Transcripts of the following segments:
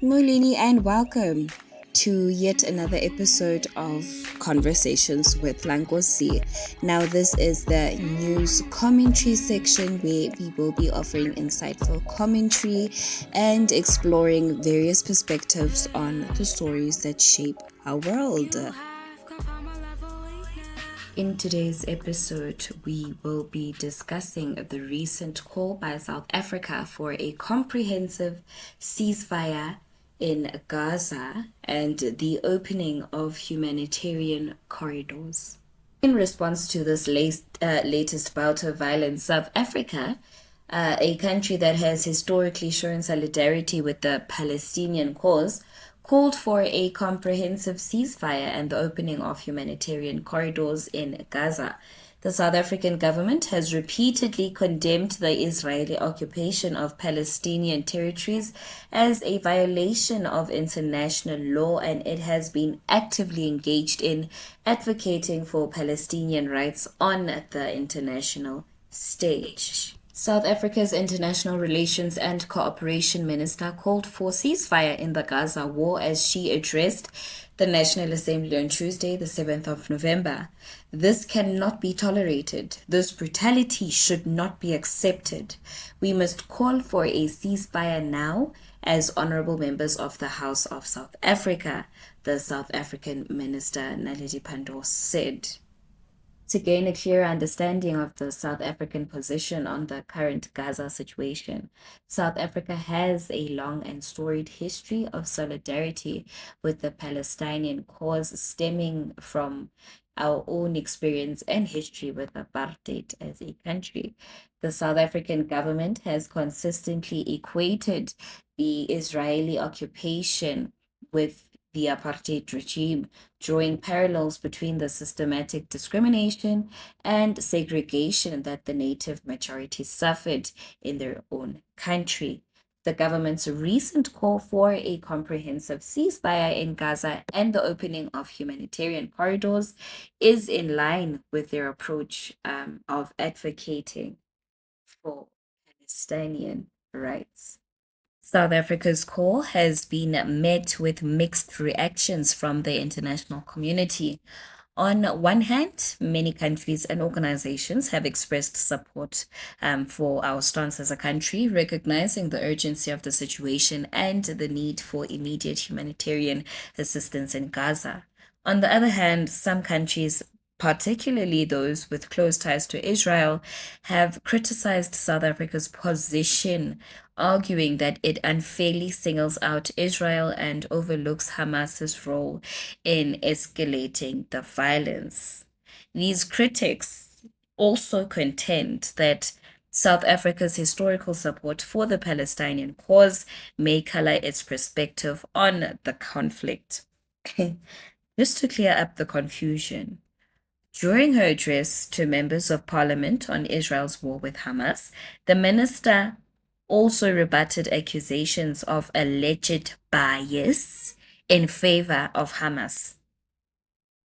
Molini, and welcome to yet another episode of Conversations with Langosi. Now, this is the news commentary section where we will be offering insightful commentary and exploring various perspectives on the stories that shape our world. In today's episode, we will be discussing the recent call by South Africa for a comprehensive ceasefire in Gaza and the opening of humanitarian corridors. In response to this latest bout of violence, South Africa, a country that has historically shown solidarity with the Palestinian cause, called for a comprehensive ceasefire and the opening of humanitarian corridors in Gaza. The South African government has repeatedly condemned the Israeli occupation of Palestinian territories as a violation of international law, and it has been actively engaged in advocating for Palestinian rights on the international stage. South Africa's International Relations and Cooperation Minister called for ceasefire in the Gaza war as she addressed the National Assembly on Tuesday, the 7th of November. This cannot be tolerated. This brutality should not be accepted. We must call for a ceasefire now as honorable members of the House of South Africa, the South African Minister Naledi Pandor said. To gain a clear understanding of the South African position on the current Gaza situation, South Africa has a long and storied history of solidarity with the Palestinian cause stemming from our own experience and history with apartheid as a country. The South African government has consistently equated the Israeli occupation with the apartheid regime, drawing parallels between the systematic discrimination and segregation that the native majority suffered in their own country. The government's recent call for a comprehensive ceasefire in Gaza and the opening of humanitarian corridors is in line with their approach of advocating for Palestinian rights. South Africa's call has been met with mixed reactions from the international community. On one hand, many countries and organizations have expressed support for our stance as a country, recognizing the urgency of the situation and the need for immediate humanitarian assistance in Gaza. On the other hand, some countries, particularly those with close ties to Israel, have criticized South Africa's position, arguing that it unfairly singles out Israel and overlooks Hamas's role in escalating the violence. These critics also contend that South Africa's historical support for the Palestinian cause may color its perspective on the conflict. Just to clear up the confusion, during her address to members of parliament on Israel's war with Hamas, the minister also rebutted accusations of alleged bias in favor of Hamas.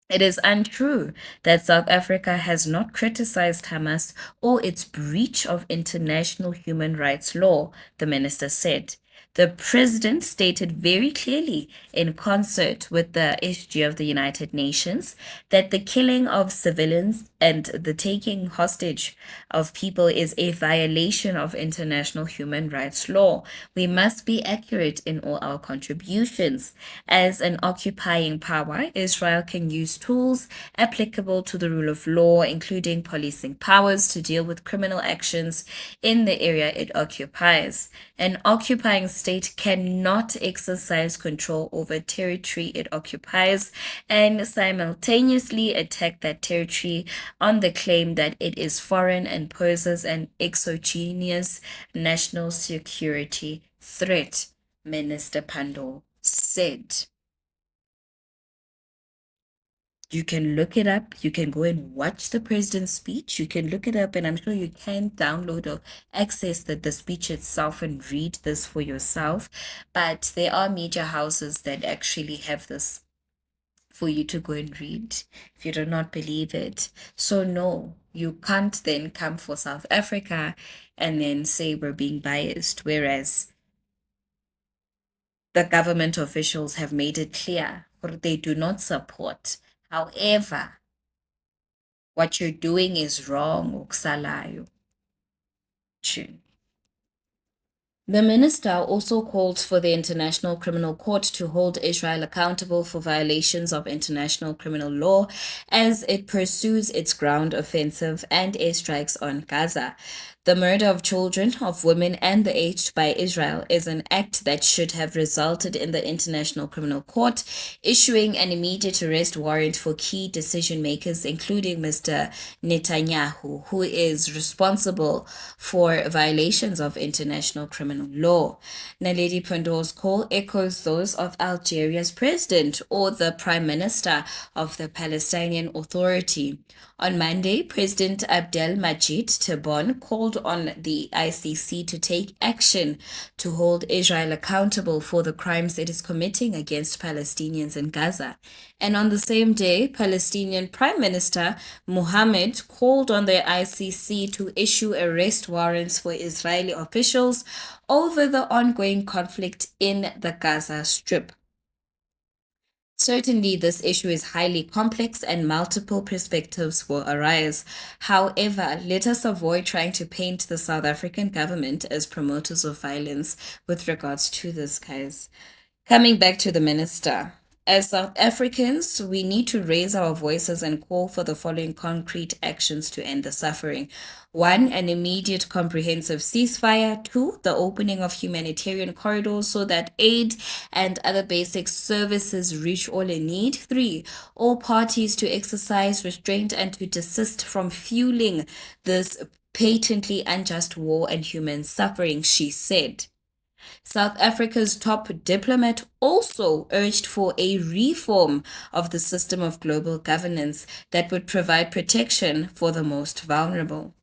It is untrue that South Africa has not criticized Hamas or its breach of international human rights law, the minister said. The president stated very clearly, in concert with the SG of the United Nations, that the killing of civilians and the taking hostage of people is a violation of international human rights law. We must be accurate in all our contributions. As an occupying power, Israel can use tools applicable to the rule of law, including policing powers to deal with criminal actions in the area it occupies. An occupying state cannot exercise control over territory it occupies and simultaneously attack that territory on the claim that it is foreign and poses an exogenous national security threat, Minister Pandor said. You can look it up. You can go and watch the president's speech. You can look it up, and I'm sure you can download or access the speech itself and read this for yourself. But there are media houses that actually have this for you to go and read if you do not believe it. So, no, you can't then come for South Africa and then say we're being biased, whereas The government officials have made it clear that they do not support. However, what you're doing is wrong, ukusalayo. Tune. The minister also called for the International Criminal Court to hold Israel accountable for violations of international criminal law as it pursues its ground offensive and airstrikes on Gaza. The murder of children, of women, and the aged by Israel is an act that should have resulted in the International Criminal Court issuing an immediate arrest warrant for key decision makers, including Mr. Netanyahu, who is responsible for violations of international criminal law. Naledi Pandor's call echoes those of Algeria's president or the prime minister of the Palestinian Authority. On Monday, President Abdelmajid Tebboune called on the ICC to take action to hold Israel accountable for the crimes it is committing against Palestinians in Gaza. And on the same day, Palestinian Prime Minister Mohammed called on the ICC to issue arrest warrants for Israeli officials over the ongoing conflict in the Gaza Strip. Certainly, this issue is highly complex and multiple perspectives will arise. However, let us avoid trying to paint the South African government as promoters of violence with regards to this, guys. Coming back to the minister. As South Africans, we need to raise our voices and call for the following concrete actions to end the suffering. One, an immediate comprehensive ceasefire. Two, the opening of humanitarian corridors so that aid and other basic services reach all in need. Three, all parties to exercise restraint and to desist from fueling this patently unjust war and human suffering, she said. South Africa's top diplomat also urged for a reform of the system of global governance that would provide protection for the most vulnerable.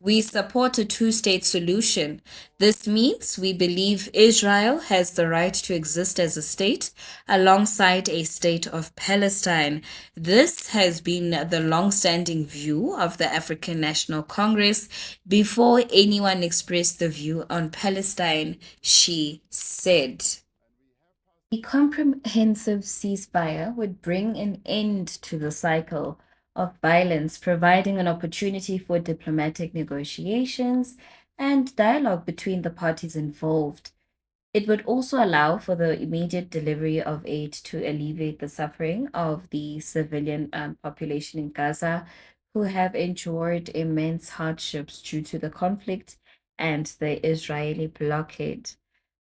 We support a two-state solution. This means we believe Israel has the right to exist as a state alongside a state of Palestine. This has been the long-standing view of the African National Congress before anyone expressed the view on Palestine, she said. A comprehensive ceasefire would bring an end to the cycle of violence, providing an opportunity for diplomatic negotiations and dialogue between the parties involved. It would also allow for the immediate delivery of aid to alleviate the suffering of the civilian population in Gaza, who have endured immense hardships due to the conflict and the Israeli blockade.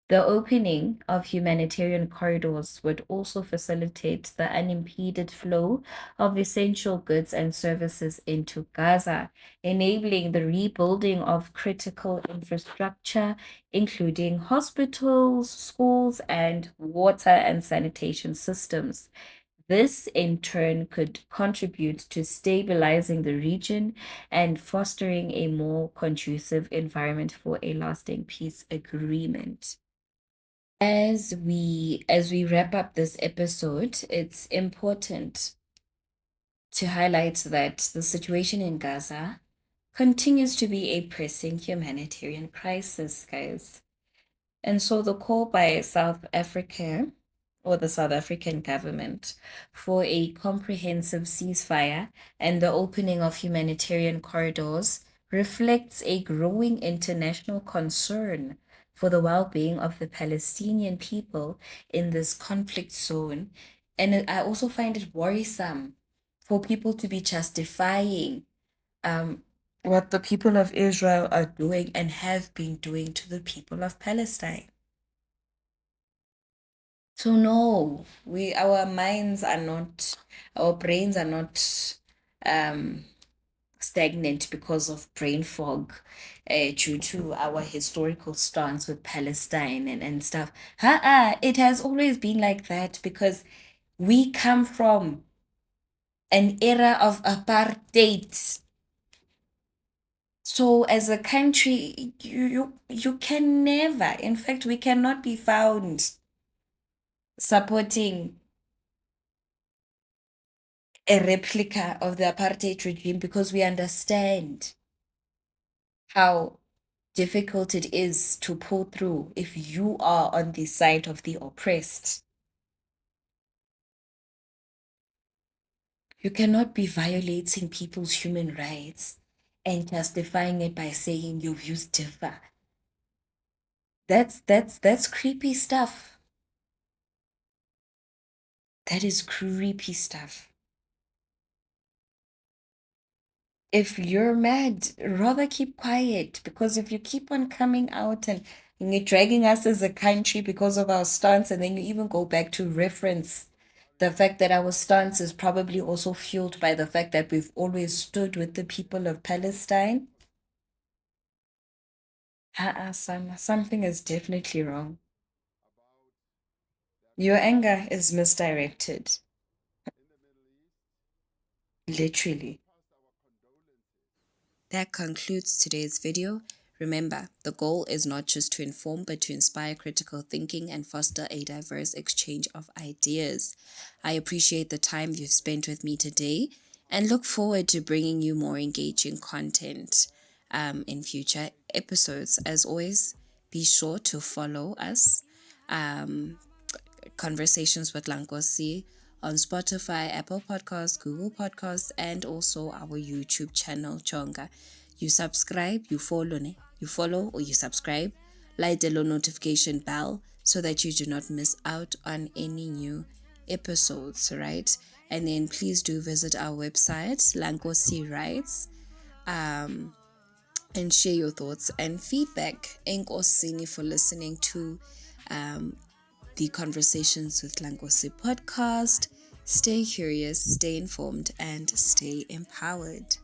The opening of humanitarian corridors would also facilitate the unimpeded flow of essential goods and services into Gaza, enabling the rebuilding of critical infrastructure, including hospitals, schools, and water and sanitation systems. This, in turn, could contribute to stabilizing the region and fostering a more conducive environment for a lasting peace agreement. As we wrap up this episode, it's important to highlight that the situation in Gaza continues to be a pressing humanitarian crisis, guys. And so the call by South Africa or the South African government for a comprehensive ceasefire and the opening of humanitarian corridors reflects a growing international concern for the well-being of the Palestinian people in this conflict zone. And I also find it worrisome for people to be justifying um, what the people of Israel are doing and have been doing to the people of Palestine. So no, our minds are not, our brains are not um stagnant because of brain fog due to our historical stance with Palestine and stuff. It has always been like that because we come from an era of apartheid. So as a country, you can never, in fact, we cannot be found supporting a replica of the apartheid regime because we understand how difficult it is to pull through if you are on the side of the oppressed. You cannot be violating people's human rights and justifying it by saying your views differ. That's creepy stuff. That is creepy stuff. If you're mad, rather keep quiet, because if you keep on coming out and you're dragging us as a country because of our stance, and then you even go back to reference the fact that our stance is probably also fueled by the fact that we've always stood with the people of Palestine. Something is definitely wrong. Your anger is misdirected, literally. That concludes today's video. Remember, the goal is not just to inform, but to inspire critical thinking and foster a diverse exchange of ideas. I appreciate the time you've spent with me today and look forward to bringing you more engaging content in future episodes. As always, be sure to follow us. Conversations with Lankosi on Spotify, Apple Podcasts, Google Podcasts, and also our YouTube channel, Chonga. You subscribe, you follow, you follow or you subscribe, light the notification bell so that you do not miss out on any new episodes, right? And then please do visit our website, Lankosi Writes, and share your thoughts and feedback. Enkosini for listening to the Conversations with Lankosi podcast. Stay curious, stay informed, and stay empowered.